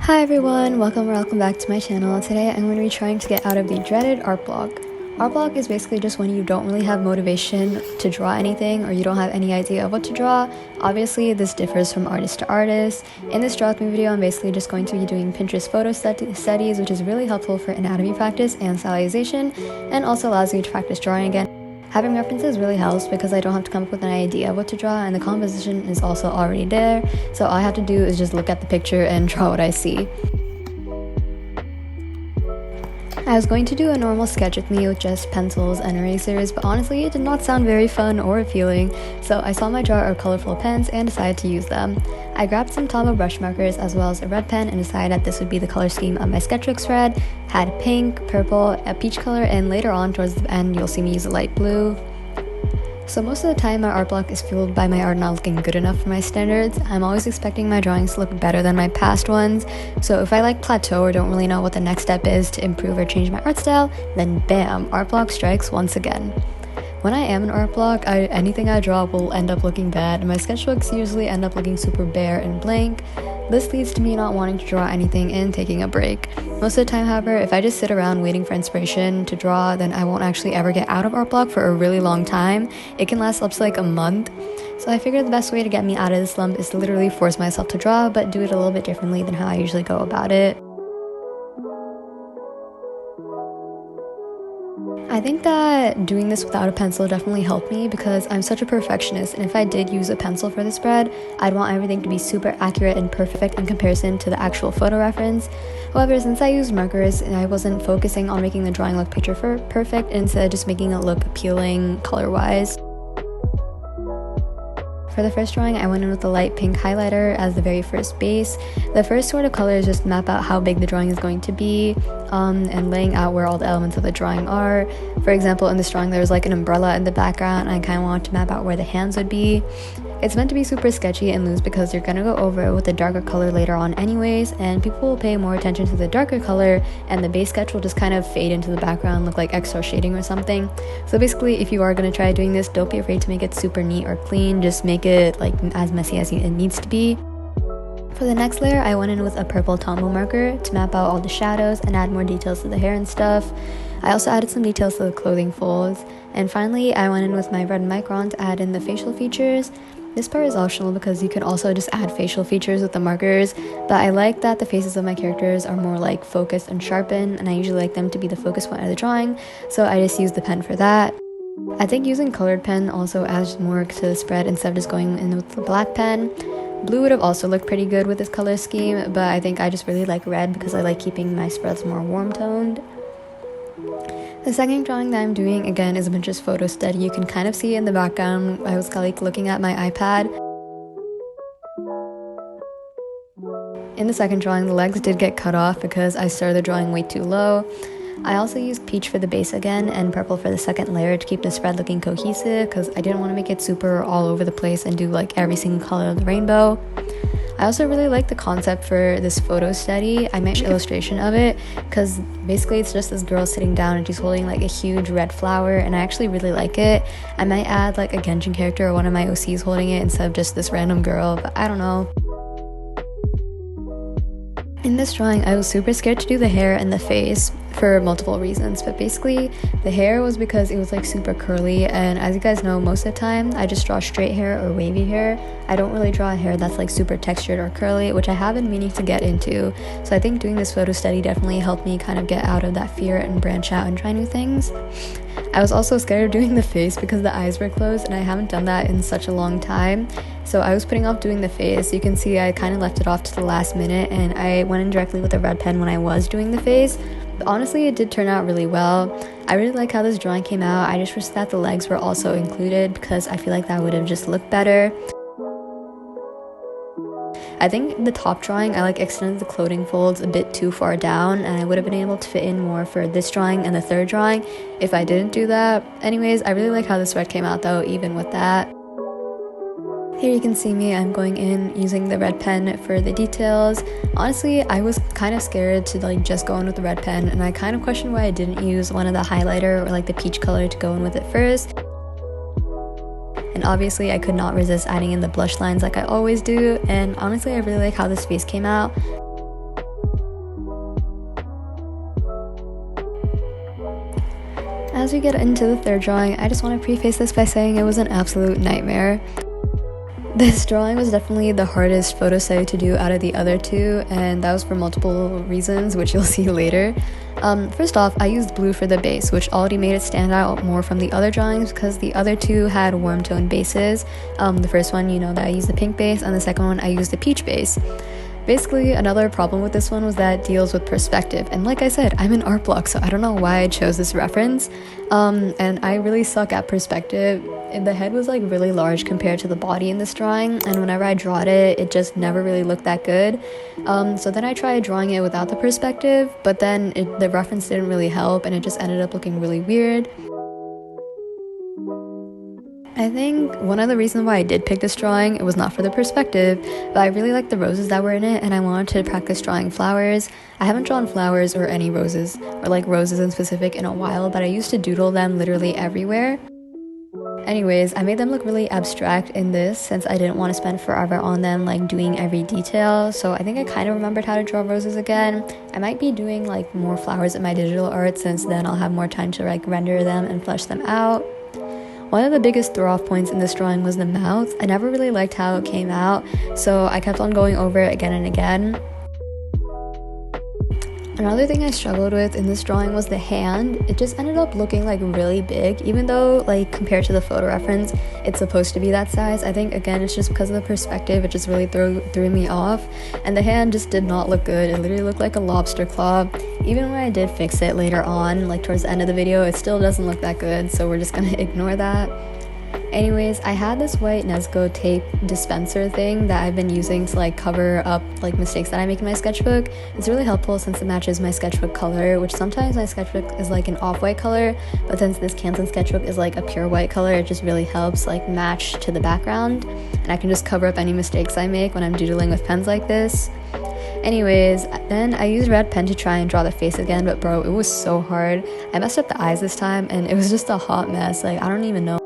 Hi everyone, welcome back to my channel. Today I'm going to be trying to get out of the dreaded art block. Art block is basically just when you don't really have motivation to draw anything or you don't have any idea of what to draw. Obviously this differs from artist to artist. In this draw with me video I'm basically just going to be doing Pinterest photo studies, which is really helpful for anatomy practice and stylization, and also allows you to practice drawing again. Having references really helps because I don't have to come up with an idea of what to draw, and the composition is also already there, so all I have to do is just look at the picture and draw what I see. I was going to do a normal sketch with me with just pencils and erasers, but honestly it did not sound very fun or appealing, so I saw my jar of colorful pens and decided to use them. I grabbed some Tombow brush markers as well as a red pen and decided that this would be the color scheme of my sketchbook spread. Had pink, purple, a peach color, and later on towards the end you'll see me use a light blue. So most of the time my art block is fueled by my art not looking good enough for my standards. I'm always expecting my drawings to look better than my past ones, so if I plateau or don't really know what the next step is to improve or change my art style, then bam, art block strikes once again. When I am an art block, anything I draw will end up looking bad, and my sketchbooks usually end up looking super bare and blank. This leads to me not wanting to draw anything and taking a break. Most of the time, however, if I just sit around waiting for inspiration to draw, then I won't actually ever get out of art block for a really long time. It can last up to a month. So I figured the best way to get me out of this slump is to literally force myself to draw, but do it a little bit differently than how I usually go about it. I think that doing this without a pencil definitely helped me because I'm such a perfectionist, and if I did use a pencil for the spread, I'd want everything to be super accurate and perfect in comparison to the actual photo reference. However, since I used markers, I wasn't focusing on making the drawing look picture perfect, instead just making it look appealing color-wise. For the first drawing, I went in with a light pink highlighter as the very first base. The first sort of colors just map out how big the drawing is going to be, and laying out where all the elements of the drawing are. For example, in this drawing there was an umbrella in the background, and I kind of wanted to map out where the hands would be. It's meant to be super sketchy and loose because you're gonna go over it with a darker color later on anyways, and people will pay more attention to the darker color, and the base sketch will just kind of fade into the background, look like extra shading or something. So basically, if you are gonna try doing this, don't be afraid to make it super neat or clean, just make it as messy as it needs to be. For the next layer, I went in with a purple Tombow marker to map out all the shadows and add more details to the hair and stuff. I also added some details to the clothing folds. And finally, I went in with my red micron to add in the facial features. This part is optional because you can also just add facial features with the markers, but I like that the faces of my characters are more focused and sharpened, and I usually like them to be the focus point of the drawing, so I just used the pen for that. I think using colored pen also adds more to the spread instead of just going in with the black pen. Blue would have also looked pretty good with this color scheme, but I think I just really like red because I like keeping my spreads more warm toned. The second drawing that I'm doing again is a Pinterest photo study. You can kind of see in the background I was looking at my iPad. In the second drawing, the legs did get cut off because I started the drawing way too low. I also used peach for the base again and purple for the second layer to keep the spread looking cohesive because I didn't want to make it super all over the place and do every single color of the rainbow. I also really like the concept for this photo study. I made an illustration of it because basically it's just this girl sitting down and she's holding a huge red flower, and I actually really like it. I might add a Genshin character or one of my OCs holding it instead of just this random girl, but I don't know. In this drawing, I was super scared to do the hair and the face for multiple reasons, but basically the hair was because it was super curly, and as you guys know, most of the time I just draw straight hair or wavy hair. I don't really draw hair that's super textured or curly, which I have been meaning to get into, so I think doing this photo study definitely helped me kind of get out of that fear and branch out and try new things. I was also scared of doing the face because the eyes were closed, and I haven't done that in such a long time, so I was putting off doing the face. You can see I kind of left it off to the last minute, and I went in directly with a red pen when I was doing the face. But honestly, it did turn out really well. I really like how this drawing came out. I just wish that the legs were also included because I feel that would have just looked better. I think the top drawing, I extended the clothing folds a bit too far down, and I would have been able to fit in more for this drawing and the third drawing if I didn't do that. Anyways, I really like how the spread came out though, even with that. Here you can see me, I'm going in using the red pen for the details. Honestly, I was kind of scared to just go in with the red pen, and I kind of questioned why I didn't use one of the highlighter or the peach color to go in with it first. And obviously I could not resist adding in the blush lines like I always do, and honestly I really like how this face came out. as we get into the third drawing, I just want to preface this by saying it was an absolute nightmare. This drawing was definitely the hardest photo study to do out of the other two, and that was for multiple reasons, which you'll see later. First off, I used blue for the base, which already made it stand out more from the other drawings because the other two had warm tone bases. The first one, you know that I used the pink base, and the second one I used the peach base. Basically, another problem with this one was that it deals with perspective, and like I said, I'm an art block, so I don't know why I chose this reference, and I really suck at perspective. The head was like really large compared to the body in this drawing, and whenever I drawed it, it just never really looked that good. So then I tried drawing it without the perspective, but then the reference didn't really help, and it just ended up looking really weird. I think one of the reasons why I did pick this drawing, it was not for the perspective, but I really liked the roses that were in it, and I wanted to practice drawing flowers. I haven't drawn flowers or any roses, or like roses in specific, in a while, but I used to doodle them literally everywhere. Anyways, I made them look really abstract in this since I didn't want to spend forever on them like doing every detail, so I think I kind of remembered how to draw roses again. I might be doing like more flowers in my digital art since then I'll have more time to like render them and flesh them out. One of the biggest throw-off points in this drawing was the mouth. I never really liked how it came out, so I kept on going over it again and again. Another thing I struggled with in this drawing was the hand. It just ended up looking like really big, even though like compared to the photo reference, it's supposed to be that size. I think again it's just because of the perspective, it just really threw me off, and the hand just did not look good. It literally looked like a lobster claw. Even when I did fix it later on, like towards the end of the video, it still doesn't look that good, so we're just gonna ignore that. Anyways, I had this white Nesco tape dispenser thing that I've been using to like cover up like mistakes that I make in my sketchbook. It's really helpful since it matches my sketchbook color, which sometimes my sketchbook is like an off-white color, but since this Canson sketchbook is like a pure white color, it just really helps like match to the background, and I can just cover up any mistakes I make when I'm doodling with pens like this. Anyways, then I used red pen to try and draw the face again, but bro, it was so hard. I messed up the eyes this time, and it was just a hot mess. Like, I don't even know.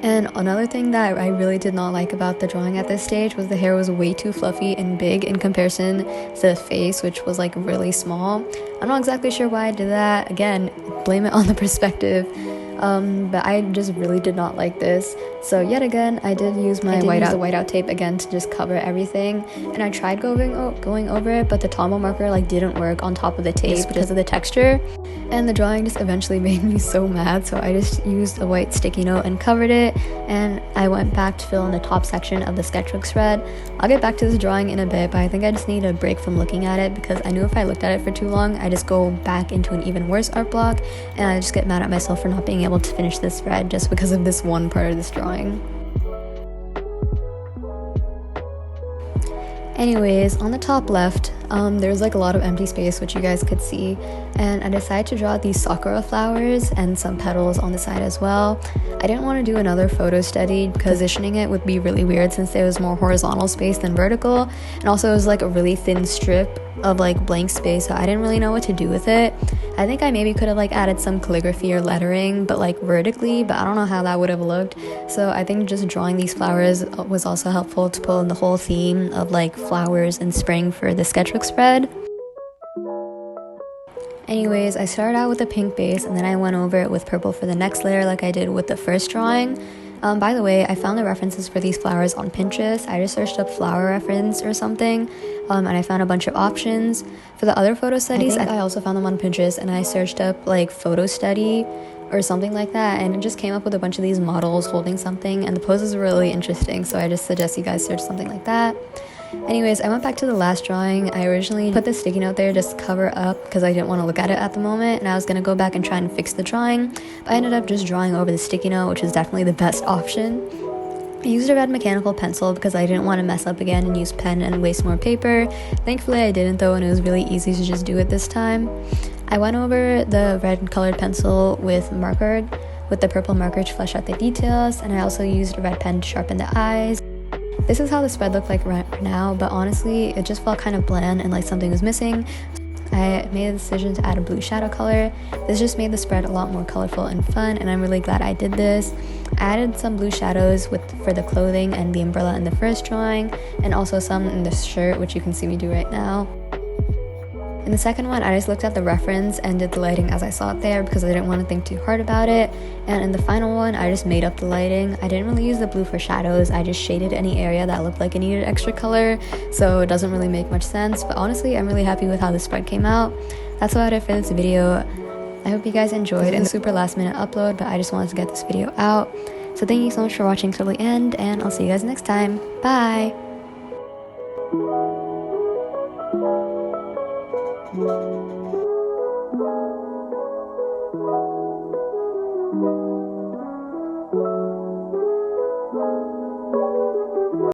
And another thing that I really did not like about the drawing at this stage was the hair was way too fluffy and big in comparison to the face, which was like really small. I'm not exactly sure why I did that. Again, blame it on the perspective. But I just really did not like this. So yet again, I did use the whiteout tape again to just cover everything, and I tried going over it, but the Tombow marker like didn't work on top of the tape because of the texture, and the drawing just eventually made me so mad, so I just used a white sticky note and covered it, and I went back to fill in the top section of the sketchbook spread. I'll get back to this drawing in a bit, but I think I just need a break from looking at it because I knew if I looked at it for too long, I just go back into an even worse art block, and I just get mad at myself for not being able to finish this spread just because of this one part of this drawing. Anyways, on the top left, there's like a lot of empty space, which you guys could see, and I decided to draw these sakura flowers and some petals on the side as well. I didn't want to do another photo study because positioning it would be really weird since there was more horizontal space than vertical, and also it was like a really thin strip of like blank space, so I didn't really know what to do with it. I think I maybe could have like added some calligraphy or lettering, but like vertically, but I don't know how that would have looked. So I think just drawing these flowers was also helpful to pull in the whole theme of like flowers and spring for the sketchbook spread. Anyways, I started out with a pink base, and then I went over it with purple for the next layer like I did with the first drawing. By the way, I found the references for these flowers on Pinterest. I just searched up flower reference or something, and I found a bunch of options. For the other photo studies, I also found them on Pinterest, and I searched up like photo study or something like that, and it just came up with a bunch of these models holding something, and the poses were really interesting, so I just suggest you guys search something like that. Anyways, I went back to the last drawing. I originally put the sticky note there just to cover up because I didn't want to look at it at the moment, and I was going to go back and try and fix the drawing, but I ended up just drawing over the sticky note, which is definitely the best option. I used a red mechanical pencil because I didn't want to mess up again and use pen and waste more paper. Thankfully I didn't though, and it was really easy to just do it this time. I went over the red colored pencil with the purple marker to flesh out the details, and I also used a red pen to sharpen the eyes. This is how the spread looked like right now, but honestly it just felt kind of bland and like something was missing. I made a decision to add a blue shadow color. This just made the spread a lot more colorful and fun, and I'm really glad I did this. I added some blue shadows for the clothing and the umbrella in the first drawing, and also some in the shirt, which you can see me do right now. In the second one, I just looked at the reference and did the lighting as I saw it there because I didn't want to think too hard about it. And in the final one, I just made up the lighting. I didn't really use the blue for shadows. I just shaded any area that looked like it needed extra color, so it doesn't really make much sense. But honestly, I'm really happy with how the spread came out. That's about it for this video. I hope you guys enjoyed. It's a super last minute upload, but I just wanted to get this video out. So thank you so much for watching till the end, and I'll see you guys next time. Bye!